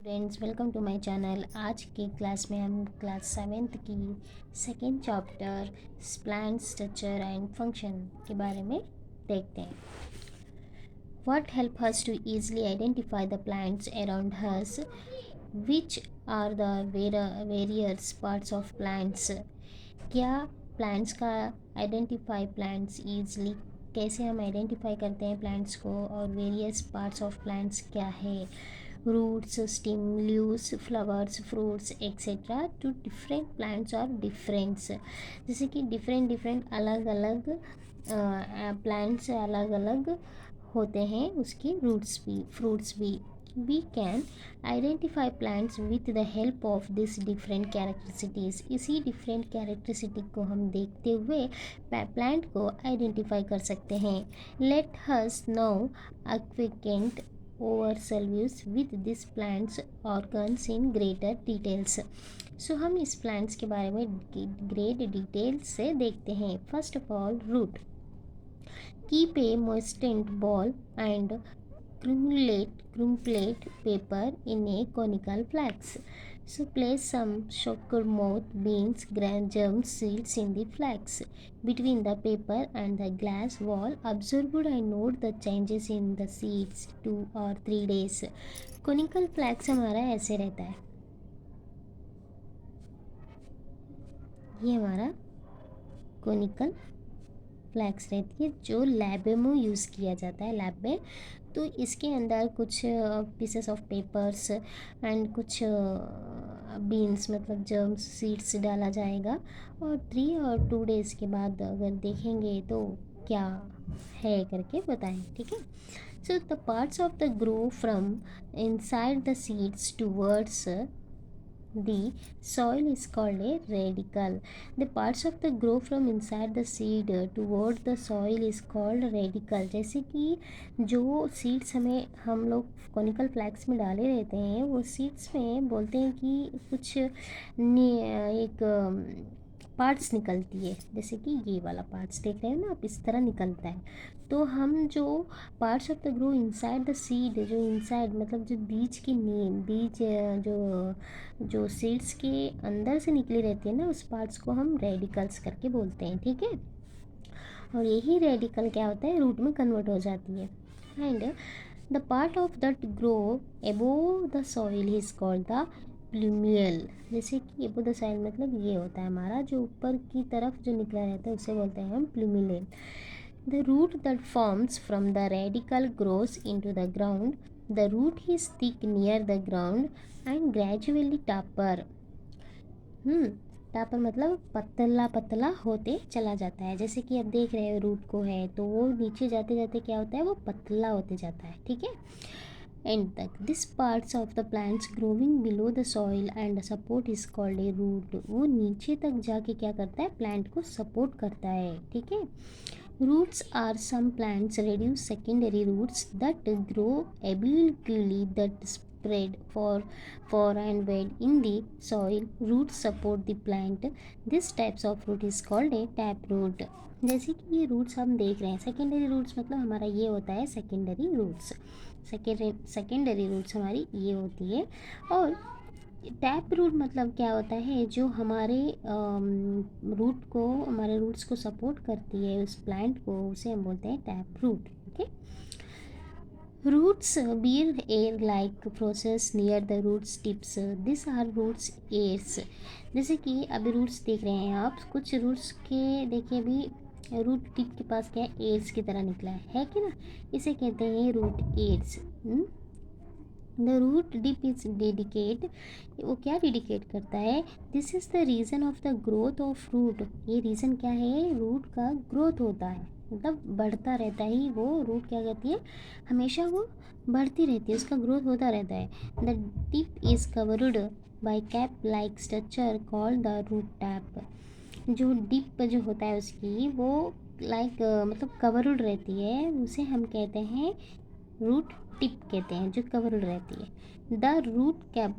Friends, welcome to my channel. आज की class में हम क्लास 7th की second chapter plant structure and function के बारे में देखते हैं। What help us to easily identify the plants around us, which are the various parts of plants. क्या प्लांट्स का आइडेंटिफाई प्लांट्स ईजली, कैसे हम आइडेंटिफाई करते हैं प्लांट्स को, और वेरियस पार्ट्स ऑफ प्लांट्स क्या है, roots, stem, leaves, flowers, fruits etcetera. Two different plants और डिफरेंट्स, जैसे कि डिफरेंट अलग अलग प्लांट्स अलग अलग होते हैं, उसके रूट्स भी फ्रूट्स भी। We can identify plants with the help of this different characteristics. इसी डिफरेंट कैरेक्टरिस्टिक को हम देखते हुए प्लांट को आइडेंटिफाई कर सकते हैं। Let us now acquaint ourselves with this plants organs in greater details। So हम इस प्लांट्स के बारे में ग्रेट डिटेल से देखते हैं। First of all, root. Keep a moistened ball and crumpled paper in a conical flask. So place some sugar moth, beans, germs, seeds in the flask. Between the paper and the glass wall, observe and note the changes in the seeds 2 or 3 days. Conical flask हमारा ऐसे रहता है, ये हमारा conical flex रहती है जो lab में यूज़ किया जाता है, लैब में। तो इसके अंदर कुछ पीसेस ऑफ पेपर्स एंड कुछ बीन्स मतलब जर्म्स सीड्स डाला जाएगा, और 3 और 2 डेज़ के बाद अगर देखेंगे तो क्या है करके बताएं, ठीक है। So the parts of the grow from inside the seeds towards the soil is called a radicle. The parts of the grow from inside the seed toward the soil is called radicle। जैसे कि जो seeds हम लोग conical flex में डाले रहते हैं, वो सीड्स में बोलते हैं कि कुछ एक पार्ट्स निकलती है, जैसे कि ये वाला पार्ट्स देख रहे हैं ना आप, इस तरह निकलता है। तो हम जो parts of the grow inside the seed, जो इनसाइड मतलब जो बीज की नींव, बीज जो सीड्स के अंदर से निकली रहती है ना, उस पार्ट्स को हम रेडिकल्स करके बोलते हैं, ठीक है। और यही रेडिकल क्या होता है, रूट में कन्वर्ट हो जाती है। And the part of that grow above the soil is called the plumule. जैसे कि अबोव द सॉइल मतलब ये होता है हमारा जो ऊपर की तरफ जो निकला रहता है, उसे बोलते हैं हम प्लूमियल। The root that forms from the radicle grows into the ground. The root is thick near the ground and gradually taper. टापर मतलब पतला पतला होते चला जाता है। जैसे कि अब देख रहे हो रूट को है, तो वो नीचे जाते जाते क्या होता है, वो पतला होते जाता है, ठीक है। एंड तक this parts of the plants growing below the soil and support is called a root. वो नीचे तक जाके क्या करता है, प्लांट को सपोर्ट करता है, ठीक है। Roots are some plants reduce secondary roots that grow obliquely that spread far and wide in the soil. Roots support the plant. This types of root is called a taproot। जैसे कि ये roots हम देख रहे हैं, secondary roots मतलब हमारा ये होता है सेकेंडरी रूट्स। सेकेंडरी रूट्स हमारी ये होती है। और टैप रूट मतलब क्या होता है, जो हमारे हमारे रूट्स को सपोर्ट करती है, उस प्लांट को, उसे हम बोलते हैं tap root, okay. Roots bear air like process near the roots tips। This are roots airs. जैसे कि अभी रूट्स देख रहे हैं आप, कुछ रूट्स के देखिए अभी रूट टिप के पास क्या है, एयर्स की तरह निकला है कि ना, इसे कहते हैं root airs. The root dip is dedicate, वो क्या डेडिकेट करता है, this is the reason of the growth of root. ये रीज़न क्या है, रूट का ग्रोथ होता है, मतलब बढ़ता रहता ही वो रूट क्या कहती है, हमेशा वो बढ़ती रहती है, उसका ग्रोथ होता रहता है। The tip is covered by cap like structure called the root tap. जो डिप जो होता है उसकी, वो लाइक मतलब कवर्ड रहती है, उसे हम कहते हैं रूट टिप कहते हैं, जो कवर्ड रहती है। The root cap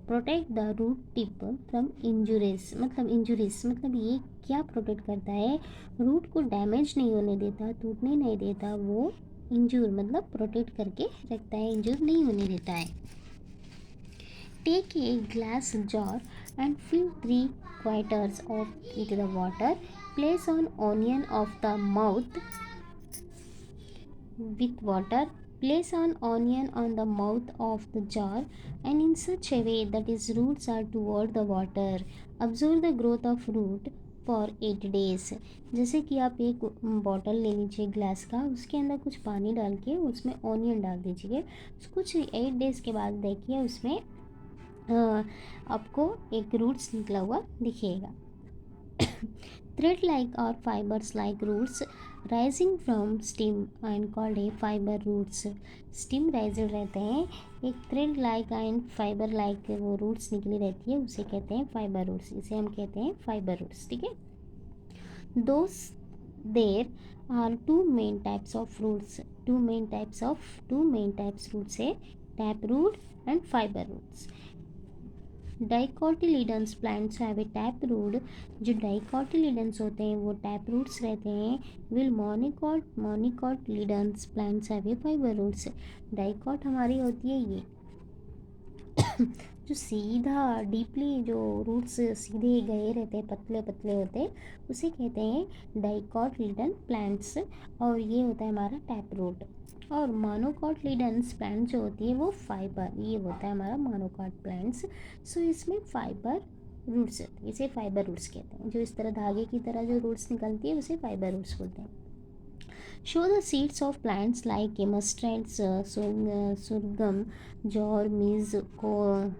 protect the root tip from injuries, मतलब ये क्या प्रोटेक्ट करता है, रूट को डैमेज नहीं होने देता, टूटने नहीं देता, वो इंजूर मतलब प्रोटेक्ट करके रखता है, इंजूर नहीं होने देता है। Take a glass jar and fill 3/4 of it the water. Place on onion of the mouth with water. Place an onion on the mouth of the jar and in such a way that its roots are toward the water. Observe the growth of root for 8 days. जैसे कि आप एक bottle ले लीजिए glass का, उसके अंदर कुछ पानी डाल के उसमें ऑनियन डाल दीजिए, कुछ 8 days के बाद देखिए उसमें आपको एक रूट्स निकला हुआ दिखेगा. Thread like or fibers like roots rising from stem and called a fiber roots. स्टिम राइजर रहते हैं, एक thread like and fiber like वो रूट्स निकली रहती है, उसे कहते हैं फाइबर रूट्स. इसे हम कहते हैं फाइबर रूट्स. ठीक है. Those there are two main types of roots. Two main types roots है tap root and fiber roots. Dicotyledons plants have a tap root. जो डाइकोटिलीडन्स होते हैं वो टैप रूट्स रहते हैं. While monocotyledons plants have a fibre roots. Dicot हमारी होती है ये जो सीधा डीपली जो रूट्स सीधे गए रहते हैं, पतले पतले होते हैं, उसे कहते हैं डाइकोटिलीडन प्लांट्स. और ये होता है हमारा टैप रूट. और मोनोकोटिलीडन्स प्लांट जो होती है वो फाइबर, ये होता है हमारा मोनोकोट प्लांट्स. सो इसमें फाइबर रूट्स, इसे फाइबर रूट्स कहते हैं. जो इस तरह धागे की तरह जो रूट्स निकलती है उसे फाइबर रूट्स बोलते हैं. Show the seeds of plants like mustards, sorghum, jowar, maize, corn,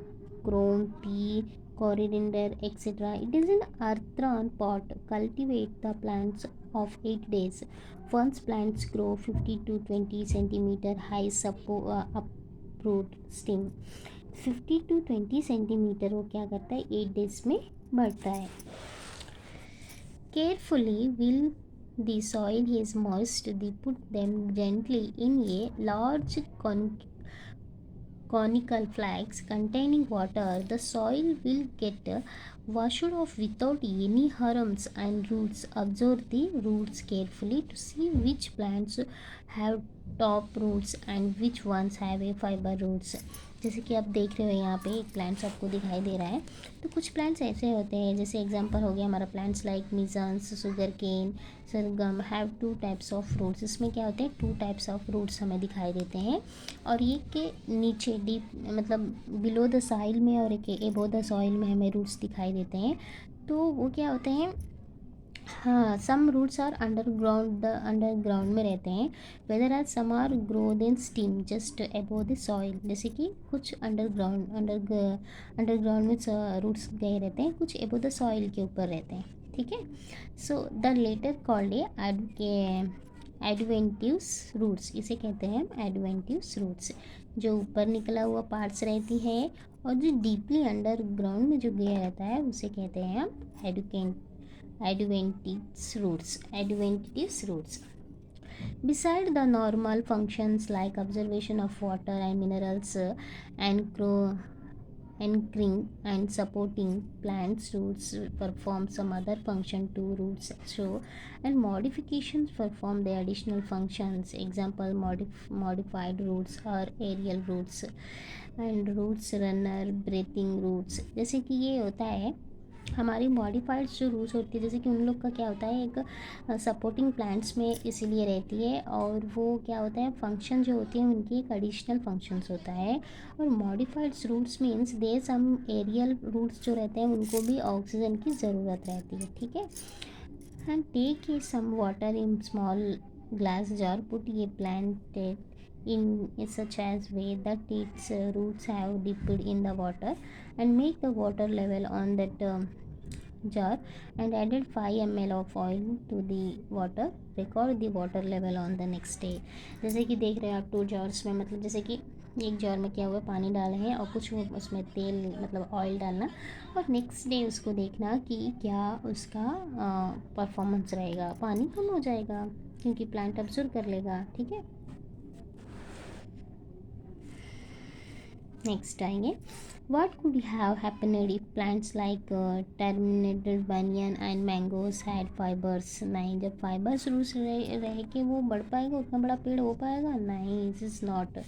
pea, coriander, etc. It is an earthen pot. Cultivate the plants of 8 days. Once plants grow 50 to 20 centimeter high uproot stem. 50 to 20 centimetre वो क्या करता है 8 days में बढ़ता है. Carefully will the soil is moist, they put them gently in a large conical flask containing water. The soil will get washed off without any harms and roots. Observe the roots carefully to see which plants have top roots and which ones have a fiber roots. जैसे कि आप देख रहे हो यहाँ पे एक plants आपको दिखाई दे रहा है. तो कुछ प्लांट्स ऐसे होते हैं, जैसे एग्जांपल हो गया हमारा plants like maize, sugarcane, sorghum have 2 types of roots. इसमें क्या होते हैं 2 types ऑफ रूट्स हमें दिखाई देते हैं. और ये के नीचे डीप मतलब बिलो द सॉइल में और एक एबो द सॉइल में हमें रूट्स दिखाई देते हैं. तो वो क्या होते हैं, हाँ सम रूट्स आर अंडरग्राउंड में रहते हैं. Whether are some are grow then stem just above the soil. जैसे कि कुछ अंडरग्राउंड में रूट्स गए रहते हैं, कुछ अबव द सॉइल के ऊपर रहते हैं. ठीक है. So the latter called adventitious roots. इसे कहते हैं एडवेंटिव्स रूट्स. जो ऊपर निकला हुआ पार्ट्स रहती है और जो डीपली अंडरग्राउंड में जो गया रहता है उसे कहते हैं हम adventitious roots. Beside the normal functions like observation of water and minerals, anchoring and supporting plants, roots perform some other function too. Roots show and modifications perform the additional functions. Example modified roots or aerial roots and roots runner, breathing roots. जैसे कि ये होता है हमारी modified जो roots होती है, जैसे कि उन लोग का क्या होता है एक सपोर्टिंग प्लांट्स में इसीलिए रहती है. और वो क्या होता है फंक्शन जो होती है उनकी एक एडिशनल फंक्शंस होता है. और modified roots means they some aerial roots जो रहते हैं उनको भी ऑक्सीजन की ज़रूरत रहती है. ठीक है. And take a some water in small glass jar, put ये planted in such as way that its roots have dipped in the water and make the water level on that jar and added 5 ml of oil to the water. Record the water level on the next day. जैसे कि देख रहे हैं आप 2 जॉर्स में, मतलब जैसे कि एक जार में क्या हुआ पानी डाले हैं और कुछ उसमें तेल मतलब ऑयल डालना और नेक्स्ट डे उसको देखना कि क्या उसका परफॉर्मेंस रहेगा. पानी कम हो जाएगा क्योंकि प्लांट अब्जॉर्ब कर लेगा. ठीक है. नेक्स्ट आएंगे what could have happened if plants like terminated banyan and mangoes had fibers. नहीं, जब फाइबर्स रूट्स रह के वो बढ़ पाएगा, उतना बड़ा पेड़ हो पाएगा नहीं. This is not.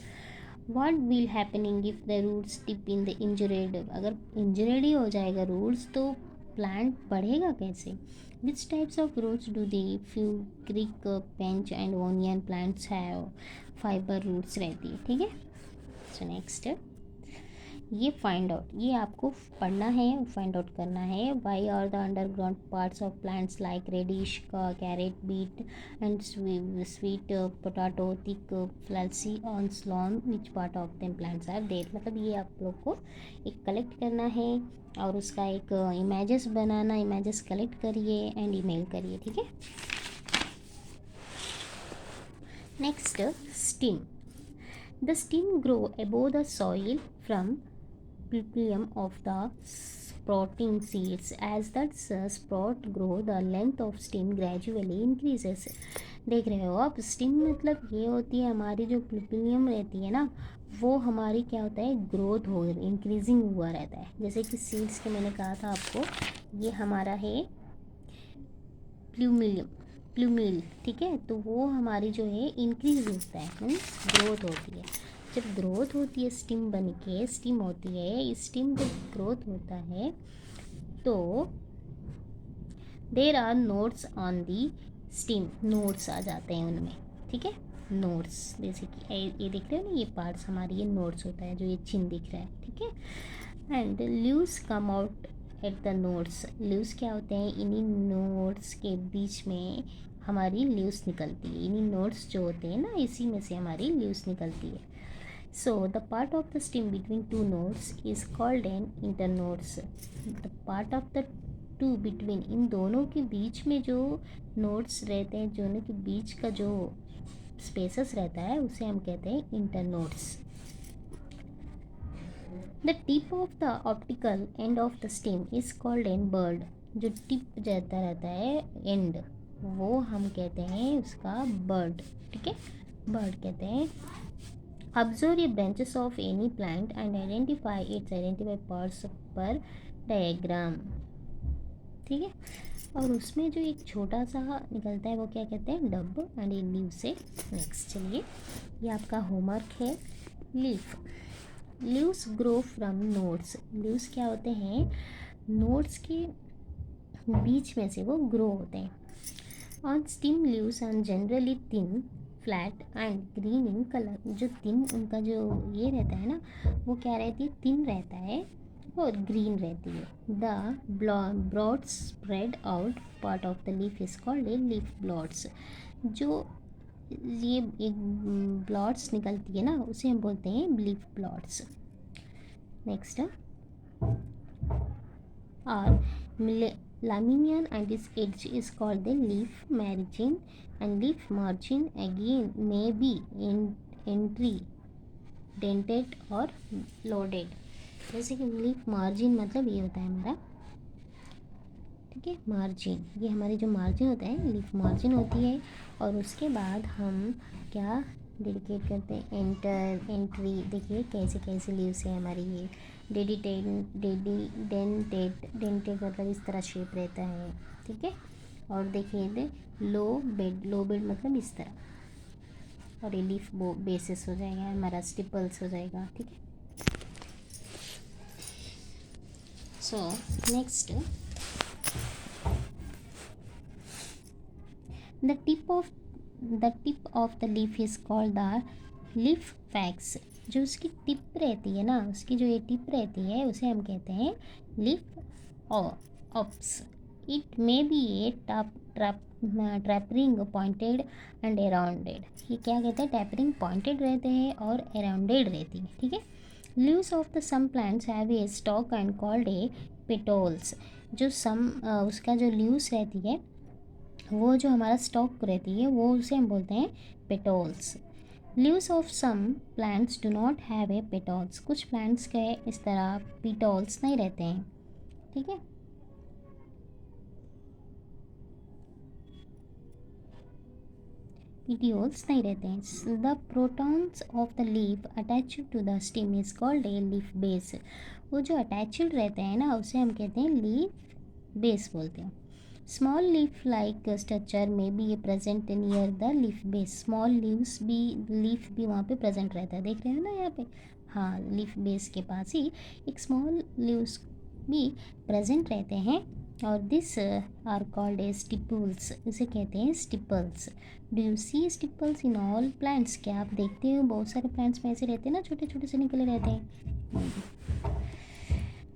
What will happening if the roots tip in the injured, अगर इंजरेड ही हो जाएगा रूट्स तो प्लांट बढ़ेगा कैसे। Which types of roots do the few crick pinch and onion plants have, fibre roots रहती है, ठीक है। सो नेक्स्ट ये फाइंड आउट, ये आपको पढ़ना है, फाइंड आउट करना है। Why are the underground parts of plants like radish का carrot beet and sweet potato thick fleshy on swollen which part of them plants are there, मतलब ये आप लोग को एक कलेक्ट करना है और उसका एक इमेजेस बनाना, इमेजेस कलेक्ट करिए एंड ईमेल करिए, ठीक है। Next steam, the steam grow above the soil from pypilium of the sprouting seeds. As the sprout grow, the length of stem gradually increases. देख रहे हो आप, स्टीम मतलब ये होती है हमारी जो पिपिलियम रहती है ना, वो हमारी क्या होता है, ग्रोथ हो इंक्रीजिंग हुआ रहता है। जैसे कि सीड्स के मैंने कहा था आपको, ये हमारा है प्लूमिलियम, प्लूमिल, ठीक है। तो वो हमारी जो है इंक्रीज होता है, मीन्स ग्रोथ होती है। जब ग्रोथ होती है स्टीम बन के, स्टीम होती है, स्टीम जब ग्रोथ होता है तो there are nodes on the stem, nodes आ जाते हैं उनमें, ठीक है। नोड्स जैसे कि ये देख रहे हो ना, ये पार्ट्स हमारी ये नोड्स होता है, जो ये चिन्ह दिख रहा है, ठीक है। And leaves come out at the nodes, leaves क्या होते हैं, इन्हीं नोड्स के बीच में हमारी लीव्स निकलती है, इन्हीं नोड्स जो होते हैं ना, इसी में से हमारी लीव्स निकलती है। So the part of the stem between two nodes is called an internodes. The part of the two between, इन दोनों के बीच में जो नोड्स रहते हैं, दोनों के बीच का जो स्पेसेस रहता है, उसे हम कहते हैं internodes. The tip of the optical and of the stem is called an bird, जो टिप जाता रहता है एंड, वो हम कहते हैं उसका बर्ड, ठीक है, बर्ड कहते हैं। Observe the branches of any plant and identify its identified parts per diagram, ठीक है। और उसमें जो एक छोटा सा निकलता है वो क्या कहते हैं, डब, एंड ये लीव से। नेक्स्ट चलिए, ये आपका होमवर्क है। Leaf, leaves grow from nodes, leaves क्या होते हैं, नोड्स के बीच में से वो ग्रो होते हैं। On stem leaves are generally thin flat and green in colour, जो थिन उनका जो ये रहता है ना, वो क्या रहती है, थिन रहता है और ग्रीन रहती है। The broad spread out part of the leaf is called a leaf blots, जो ये एक ब्लॉट्स निकलती है ना, उसे हम बोलते हैं लीफ ब्लॉट्स। नेक्स्ट और laminion and its edge is called the leaf margin, and leaf margin again may be entry dented और loaded। जैसे कि लीफ मार्जिन मतलब ये होता है हमारा, ठीक है, मार्जिन, ये हमारी जो मार्जिन होता है लीफ मार्जिन होती है। और उसके बाद हम क्या डेडिकेट करते हैं, एंटर, एंट्री, देखिए कैसे कैसे लीव्स है हमारी, ये डेंटेड मतलब इस तरह शेप रहता है, ठीक है। और देखिए लो बेड, लो बेड मतलब इस तरह, और ये लीफ बेसिस हो जाएगा हमारा, स्टिपल्स हो जाएगा, ठीक है। So next, the tip of the leaf is called the leaf fax, जो उसकी टिप रहती है ना, उसकी जो ये टिप रहती है उसे हम कहते हैं leaf ops. It may be A tapering pointed and arounded, ये क्या कहते हैं, टैपरिंग पॉइंटेड रहते हैं और अराउंडेड रहती है, ठीक है। Leaves of the some plants have a stalk and called a petioles, जो सम उसका जो लीव्स रहती है, वो जो हमारा स्टॉक रहती है, वो उसे हम बोलते हैं petioles. Leaves of some plants do not have a petioles, कुछ प्लांट्स के इस तरह पेटोल्स नहीं रहते हैं, ठीक है। पेटियोल्स नहीं रहते हैं। The protons of the leaf attached to the stem is called a leaf base, वो जो अटैच्ड रहते हैं ना, उसे हम कहते हैं लीफ बेस बोलते हैं। स्मॉल लीफ लाइक स्ट्रक्चर में भी ये present near the leaf base, small leaf भी वहाँ पे प्रेजेंट रहता है, देख रहे हो ना यहाँ पे, हाँ लीफ बेस के पास ही एक स्मॉल लीव्स भी प्रेजेंट रहते हैं। और this are called a stipules, इसे कहते हैं stipules. Do you see stipules in all plants, क्या आप देखते हो बहुत सारे प्लांट्स में ऐसे रहते हैं ना, छोटे छोटे से निकले रहते हैं।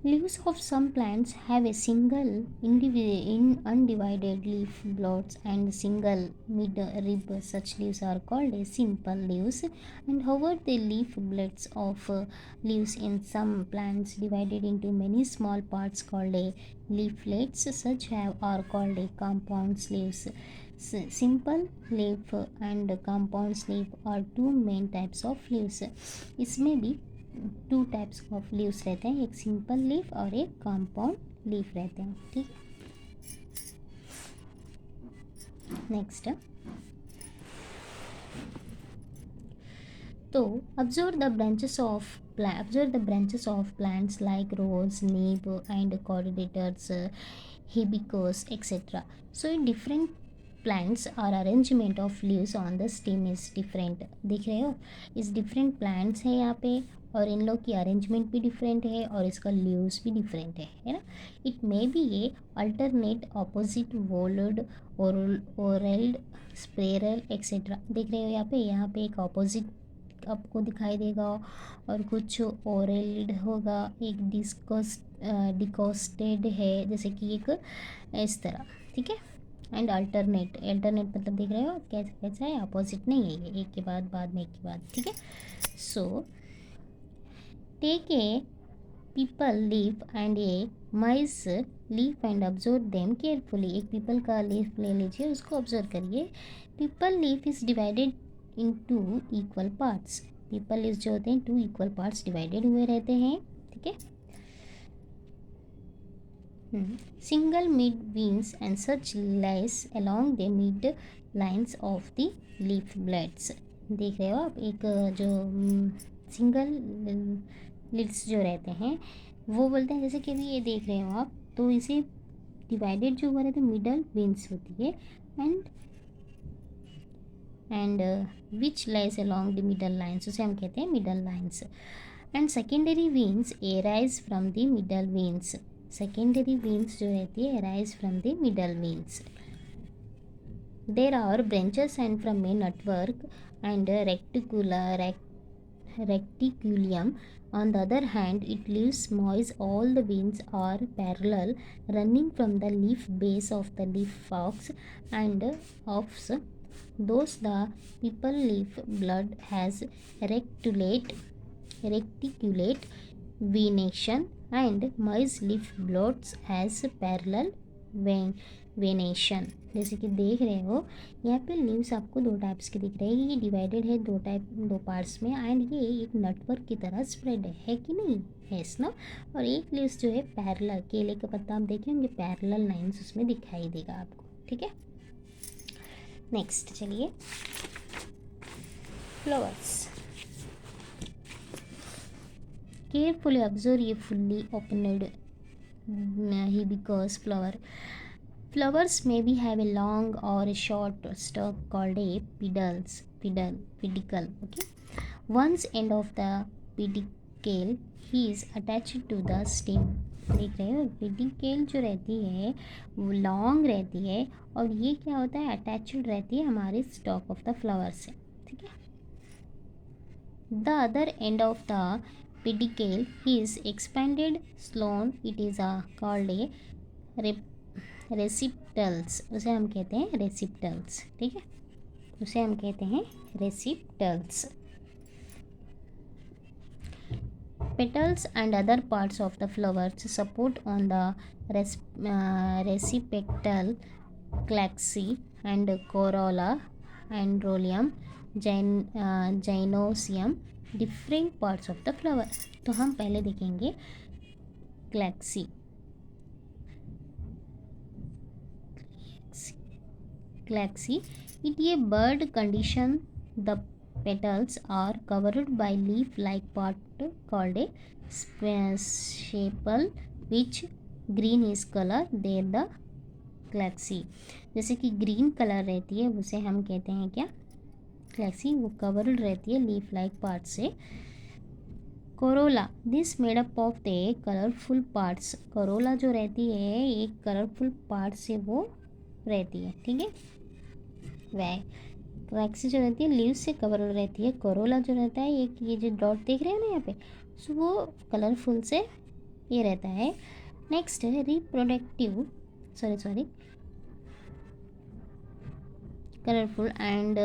Leaves of some plants have a single undivided leaf blades and single mid-rib. Such leaves are called as simple leaves. And however, the leaf blades of leaves in some plants divided into many small parts called a leaflets. Such are called a compound leaves. Simple leaf and compound leaf are two main types of leaves. इसमें भी two types of leaves रहते हैं, एक simple leaf और एक compound leaf रहते हैं, ठीक। नेक्स्ट, तो observe the branches of plants like rose, neem and कॉर्डेटर्स, hibiscus etcetera. So in different plants और arrangement of leaves on the stem is different, दिख रहे हो, इस डिफरेंट प्लांट्स हैं यहाँ पे और इन लोग की अरेंजमेंट भी डिफरेंट है और इसका लीव्स भी डिफरेंट है ना। इट मे बी ये अल्टरनेट, ऑपोजिट, वोल्ड, ओरल्ड, स्प्रेरल एक्सेट्रा, देख रहे हो यहाँ पे एक ऑपोजिट आपको दिखाई देगा और कुछ ओरल्ड होगा, एक डिकोस्टेड है जैसे कि एक इस तरह, ठीक है। एंड अल्टरनेट मतलब देख रहे हो कैसा है, अपोजिट नहीं है ये, एक के बाद में एक के बाद, ठीक है। So take a peepal leaf and a mice leaf and observe them carefully. एक पीपल का लीफ ले लीजिए, उसको ऑब्जर्व करिए। Peepal leaf is divided in two equal parts, peepal leaf जो होते हैं टू इक्वल पार्ट्स डिवाइडेड हुए रहते हैं, ठीक है। Single mid veins and such lies along the mid lines of the leaf blades। देख रहे हो आप, एक जो सिंगल लिड्स जो रहते हैं वो बोलते हैं, जैसे कि अभी ये देख रहे हो आप, तो इसे डिवाइडेड जो हुआ रहता है मिडल वेन्स होती है and which lies along the middle lines, उसे हम कहते हैं middle lines. And secondary veins arise from the middle veins, secondary veins जो रहती है arise from the middle veins. There are branches and from a network and reticulum. On the other hand, it leaves moist, all the veins are parallel, running from the leaf base of the leaf stalks and of those the pipal leaf blood has reticulate venation and moist leaf bloods has parallel venation. जैसे कि देख रहे हो यहाँ पे leaves आपको दो types के दिख रहे हैं, ये डिवाइडेड है दो पार्ट्स में एंड ये एक नेटवर्क की तरह स्प्रेड है कि नहीं, है ना। और एक लीव्स जो है पैरेलल, केले का पत्ता आप देखें होंगे पैरेलल लाइंस उसमें दिखाई देगा आपको, ठीक है। नेक्स्ट चलिए, फ्लावर्स। केयरफुली ऑब्जर्व ये fully opened hibiscus flower. Flowers may be have a long or a short stalk called a pedicle. Okay, one's end of the pedicel is attached to the stem। देख रहे हो, pedicel जो रहती है वो long रहती है और ये क्या होता है, अटैच्ड रहती है हमारे स्टॉक ऑफ द फ्लावर से, ठीक है। The other end of the pedicel is expanded swollen, it is called a receptacles, उसे हम कहते हैं रेसिप्टल्स, ठीक है, उसे हम कहते हैं receptacles. Petals and other parts of the flowers support on the receptacle calyx and corolla androecium gynoecium different parts of the flower. तो हम पहले देखेंगे क्लैक्सी। It a bird condition, the petals are covered by leaf-like part called a sepal, which green is color. There the क्लैक्सी। जैसे कि green colour रहती है उसे हम कहते हैं क्या, क्लैक्सी। वो कवर्ड रहती है लीफ लाइक पार्ट से। Corolla, this made up of the colourful parts. Corolla जो रहती है एक कलरफुल पार्ट से वो रहती है, ठीक है। वह वैक्सी जो रहती है लीव्स से कवर रहती है। कोरोला जो रहता है एक ये जो डॉट देख रहे हैं ना यहाँ पे, सो वो कलरफुल से ये रहता है। नेक्स्ट है reproductive, sorry colourful and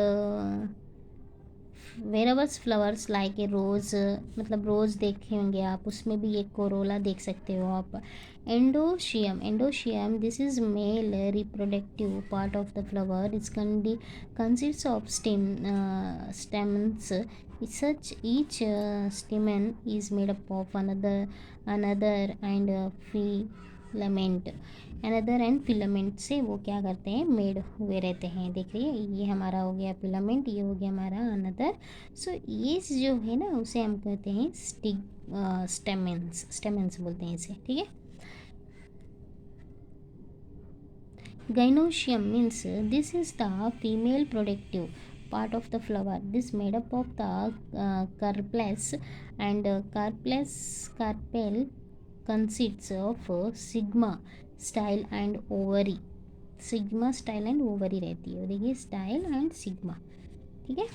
various flowers like a rose, मतलब रोज़ देखे होंगे आप, उसमें भी एक कोरोला देख सकते हो आप। Androecium this is male reproductive part of the flower, it's consists of stamens, such each stamen is made up of another and filament, another and filament से वो क्या करते हैं, मेड हुए रहते हैं। देख रही है, ये हमारा हो गया फिलामेंट, ये हो गया हमारा अनदर। सो ये जो है ना उसे हम कहते हैं स्टेमेंस बोलते हैं इसे, ठीक है। Gynoecium means this is the female productive part of the flower. This made up of the carpels and carpel consists of sigma, style and ovary. Sigma style and ovary रहती है, देखिए स्टाइल एंड सिग्मा, ठीक है।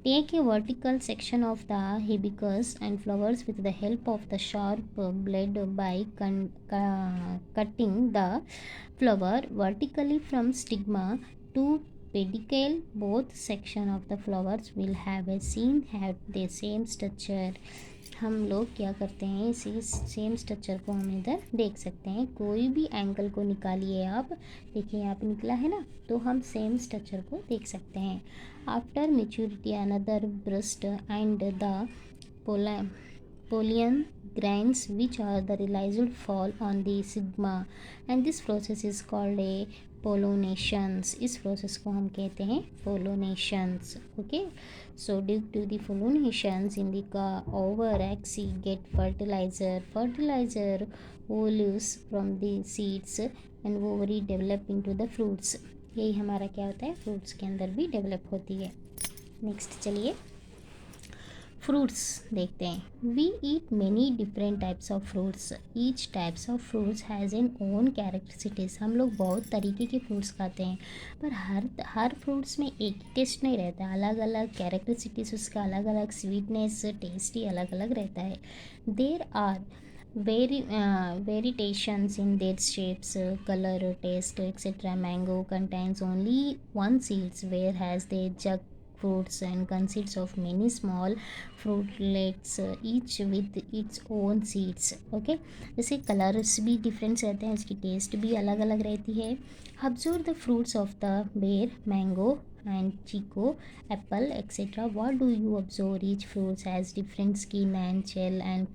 Take a vertical section of the hibiscus and flowers with the help of the sharp blade by cutting the flower vertically from stigma to pedicel. Both section of the flowers will have the same structure. हम लोग क्या करते हैं, इसी same structure को हम इधर देख सकते हैं। कोई भी एंगल को निकालिए आप, देखिए यहाँ पे निकला है ना, तो हम सेम स्ट्रक्चर को देख सकते हैं। After maturity another burst and the pollen grains which are the realized fall on the sigma and this process is called a pollinations. इस प्रोसेस को हम कहते हैं pollinations, okay. So due to the pollinations in the over axis get fertilizer ovules from the seeds and ovary develop into the fruits. यही हमारा क्या होता है, फ्रूट्स के अंदर भी डेवलप होती है। नेक्स्ट चलिए फ्रूट्स देखते हैं। We eat many different types of fruits, each types of fruits has an own characteristics. हम लोग बहुत तरीके के फ्रूट्स खाते हैं, पर हर फ्रूट्स में एक ही टेस्ट नहीं रहता, अलग अलग कैरेक्टरिस्टिक्स, उसका अलग अलग स्वीटनेस टेस्ट ही अलग अलग रहता है। There are variations in their shapes, color, taste, etc. Mango contains only one seeds, whereas the jug fruits and consists of many small fruitlets, each with its own seeds, okay. जैसे colours भी difference रहते हैं, इसकी test भी अलग अलग रहती है। Observe the fruits of the बेर, mango and chico, apple, etc. What do you observe? Each fruit has different skin and shell and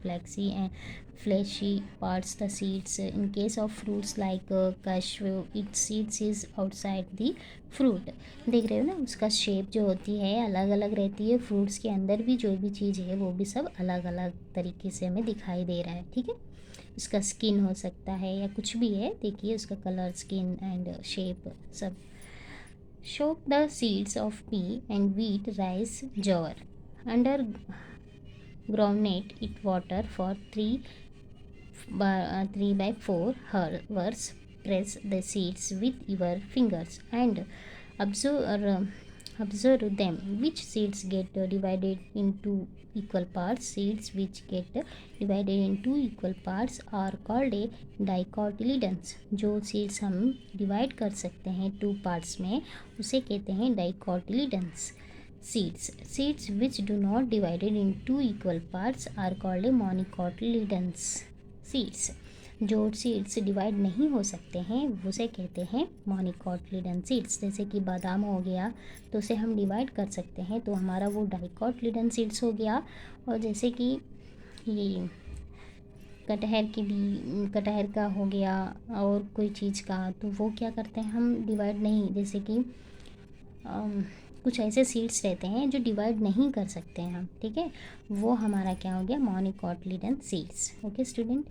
fleshy parts, the seeds. In case of fruits like cashew, its seeds is outside the fruit. देख रहे हो ना, उसका shape जो होती है अलग अलग रहती है, फ्रूट्स के अंदर भी जो भी चीज़ है वो भी सब अलग अलग तरीके से हमें दिखाई दे रहा है, ठीक है। उसका स्किन हो सकता है या कुछ भी है, देखिए उसका कलर, स्किन एंड शेप सब। Soak the seeds of pea and wheat, rice, jowar. Under groundnut it water for 3 by 4 hours. Press the seeds with your fingers and observe them. Which seeds get divided into equal parts? Seeds which get divided into equal parts are called a dicotyledons. जो seeds हम divide कर सकते हैं 2 parts में, उसे कहते हैं dicotyledons. Seeds which do not divided into equal parts are called a monocotyledons seeds. जो सीड्स डिवाइड नहीं हो सकते हैं उसे कहते हैं मोनोकोटिलिडन सीड्स। जैसे कि बादाम हो गया तो उसे हम डिवाइड कर सकते हैं, तो हमारा वो डाइकोटिलिडन सीड्स हो गया। और जैसे कि ये कटहर का हो गया और कोई चीज़ का, तो वो क्या करते हैं हम डिवाइड नहीं, जैसे कि कुछ ऐसे सीड्स रहते हैं जो डिवाइड नहीं कर सकते हैं हम, ठीक है, वो हमारा क्या हो गया, monocotyledon seeds. Okay student,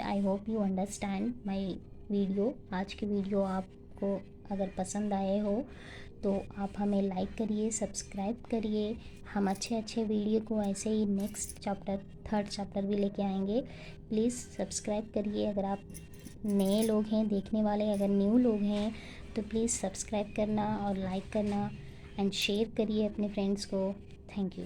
I hope you understand my video, आज की वीडियो आपको अगर पसंद आए हो तो आप हमें लाइक करिए, सब्सक्राइब करिए। हम अच्छे अच्छे वीडियो को ऐसे ही नेक्स्ट चैप्टर, थर्ड चैप्टर भी लेके आएंगे। प्लीज़ सब्सक्राइब करिए। अगर आप नए लोग हैं देखने वाले, अगर न्यू लोग हैं तो प्लीज़ सब्सक्राइब करना और लाइक करना एंड शेयर करिए अपने फ्रेंड्स को। Thank you.